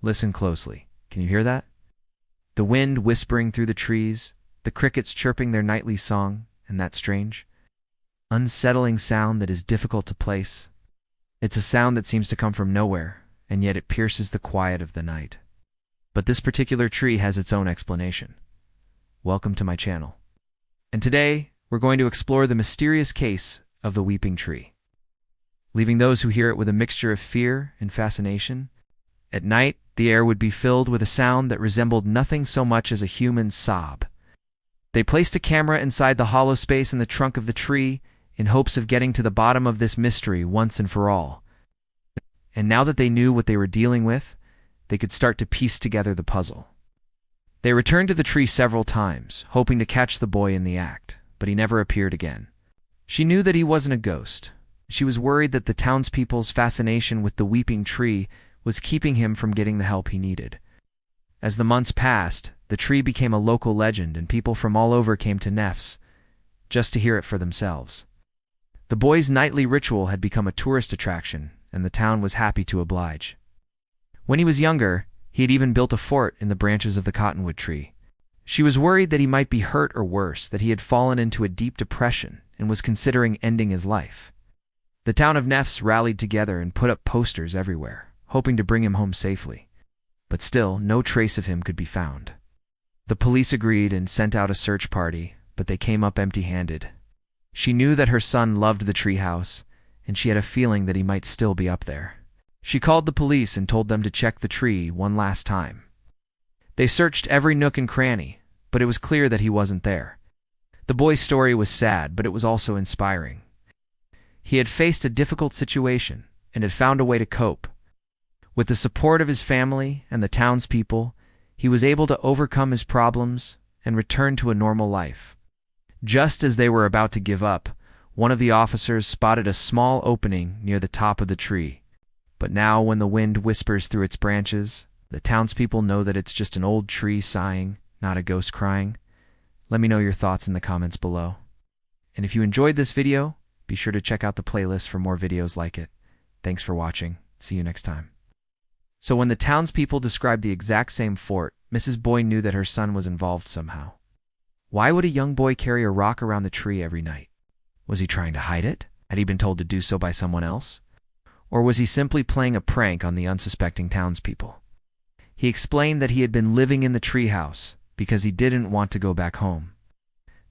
Listen closely. Can you hear that? The wind whispering through the trees, the crickets chirping their nightly song, and that strange, unsettling sound that is difficult to place. It's a sound that seems to come from nowhere, and yet it pierces the quiet of the night. But this particular tree has its own explanation. Welcome to my channel. And today, we're going to explore the mysterious case of the weeping tree, leaving those who hear it with a mixture of fear and fascination. At night, the air would be filled with a sound that resembled nothing so much as a human sob. They placed a camera inside the hollow space in the trunk of the tree in hopes of getting to the bottom of this mystery once and for all. And now that they knew what they were dealing with, they could start to piece together the puzzle. They returned to the tree several times, hoping to catch the boy in the act, but he never appeared again. She knew that he wasn't a ghost. She was worried that the townspeople's fascination with the weeping tree was keeping him from getting the help he needed. As the months passed, the tree became a local legend, and people from all over came to Neff's just to hear it for themselves. The boy's nightly ritual had become a tourist attraction, and the town was happy to oblige. When he was younger, he had even built a fort in the branches of the cottonwood tree. She was worried that he might be hurt, or worse, that he had fallen into a deep depression and was considering ending his life. The town of Neff's rallied together and put up posters everywhere, hoping to bring him home safely. But still, no trace of him could be found. The police agreed and sent out a search party, but they came up empty-handed. She knew that her son loved the treehouse, and she had a feeling that he might still be up there. She called the police and told them to check the tree one last time. They searched every nook and cranny, but it was clear that he wasn't there. The boy's story was sad, but it was also inspiring. He had faced a difficult situation and had found a way to cope. With the support of his family and the townspeople, he was able to overcome his problems and return to a normal life. Just as they were about to give up, one of the officers spotted a small opening near the top of the tree. But now, when the wind whispers through its branches, the townspeople know that it's just an old tree sighing, not a ghost crying. Let me know your thoughts in the comments below. And if you enjoyed this video, be sure to check out the playlist for more videos like it. Thanks for watching. See you next time. So when the townspeople described the exact same fort, Mrs. Boy knew that her son was involved somehow. Why would a young boy carry a rock around the tree every night? Was he trying to hide it? Had he been told to do so by someone else? Or was he simply playing a prank on the unsuspecting townspeople? He explained that he had been living in the treehouse because he didn't want to go back home.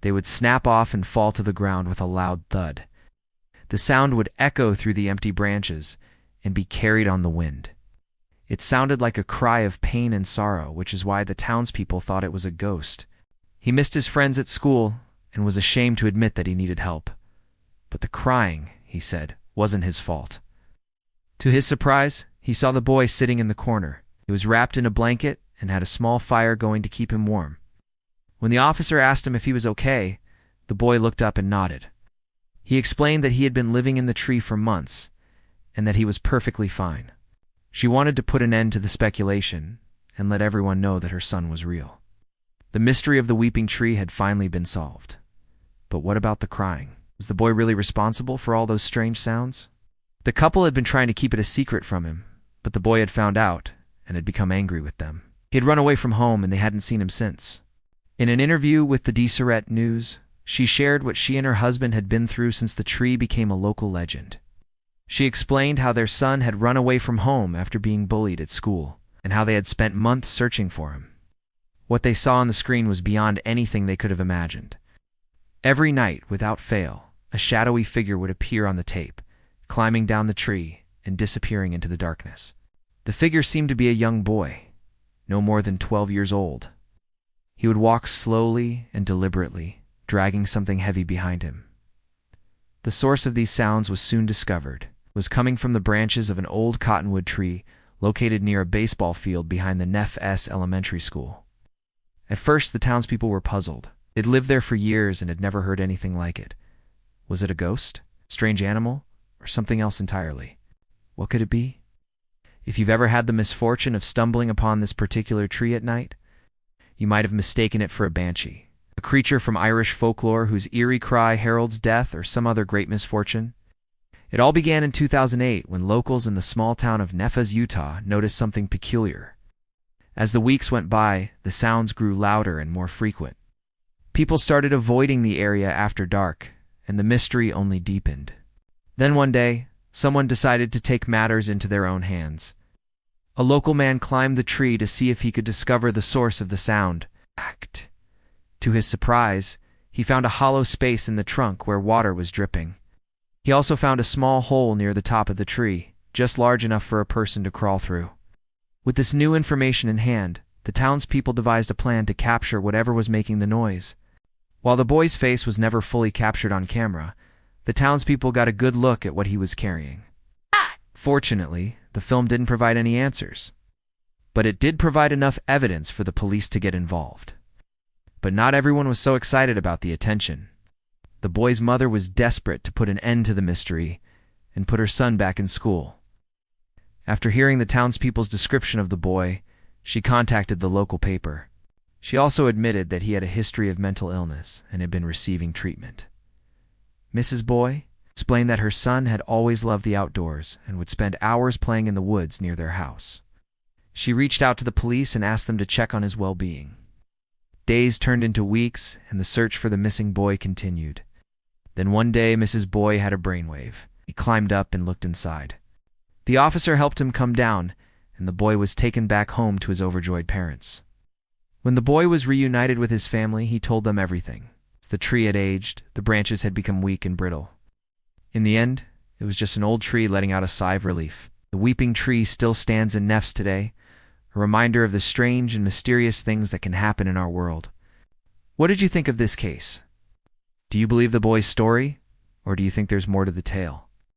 They would snap off and fall to the ground with a loud thud. The sound would echo through the empty branches and be carried on the wind. It sounded like a cry of pain and sorrow, which is why the townspeople thought it was a ghost. He missed his friends at school and was ashamed to admit that he needed help. But the crying, he said, wasn't his fault. To his surprise, he saw the boy sitting in the corner. He was wrapped in a blanket and had a small fire going to keep him warm. When the officer asked him if he was okay, the boy looked up and nodded. He explained that he had been living in the tree for months and that he was perfectly fine. She wanted to put an end to the speculation and let everyone know that her son was real. The mystery of the weeping tree had finally been solved. But what about the crying? Was the boy really responsible for all those strange sounds? The couple had been trying to keep it a secret from him, but the boy had found out and had become angry with them. He had run away from home and they hadn't seen him since. In an interview with the Deseret News, she shared what she and her husband had been through since the tree became a local legend. She explained how their son had run away from home after being bullied at school, and how they had spent months searching for him. What they saw on the screen was beyond anything they could have imagined. Every night, without fail, a shadowy figure would appear on the tape, climbing down the tree and disappearing into the darkness. The figure seemed to be a young boy, no more than 12 years old. He would walk slowly and deliberately, dragging something heavy behind him. The source of these sounds was soon discovered. It was coming from the branches of an old cottonwood tree located near a baseball field behind the Neff S Elementary School. At first, the townspeople were puzzled. They'd lived there for years and had never heard anything like it. Was it a ghost, strange animal, or something else entirely? What could it be? If you've ever had the misfortune of stumbling upon this particular tree at night, you might have mistaken it for a banshee, a creature from Irish folklore whose eerie cry heralds death or some other great misfortune. It all began in 2008 when locals in the small town of Neffes, Utah noticed something peculiar. As the weeks went by, the sounds grew louder and more frequent. People started avoiding the area after dark, and the mystery only deepened. Then one day, someone decided to take matters into their own hands. A local man climbed the tree to see if he could discover the source of the sound. To his surprise, he found a hollow space in the trunk where water was dripping. He also found a small hole near the top of the tree, just large enough for a person to crawl through. With this new information in hand, the townspeople devised a plan to capture whatever was making the noise. While the boy's face was never fully captured on camera, the townspeople got a good look at what he was carrying. Fortunately, the film didn't provide any answers, but it did provide enough evidence for the police to get involved. But not everyone was so excited about the attention. The boy's mother was desperate to put an end to the mystery and put her son back in school. After hearing the townspeople's description of the boy, she contacted the local paper. She also admitted that he had a history of mental illness and had been receiving treatment. Mrs. Boy explained that her son had always loved the outdoors and would spend hours playing in the woods near their house. She reached out to the police and asked them to check on his well-being. Days turned into weeks, and the search for the missing boy continued. Then one day, Mrs. Boy had a brainwave. He climbed up and looked inside. The officer helped him come down, and the boy was taken back home to his overjoyed parents. When the boy was reunited with his family, he told them everything. As the tree had aged, the branches had become weak and brittle. In the end, it was just an old tree letting out a sigh of relief. The weeping tree still stands in Nefs today, a reminder of the strange and mysterious things that can happen in our world. What did you think of this case? Do you believe the boy's story, or do you think there's more to the tale?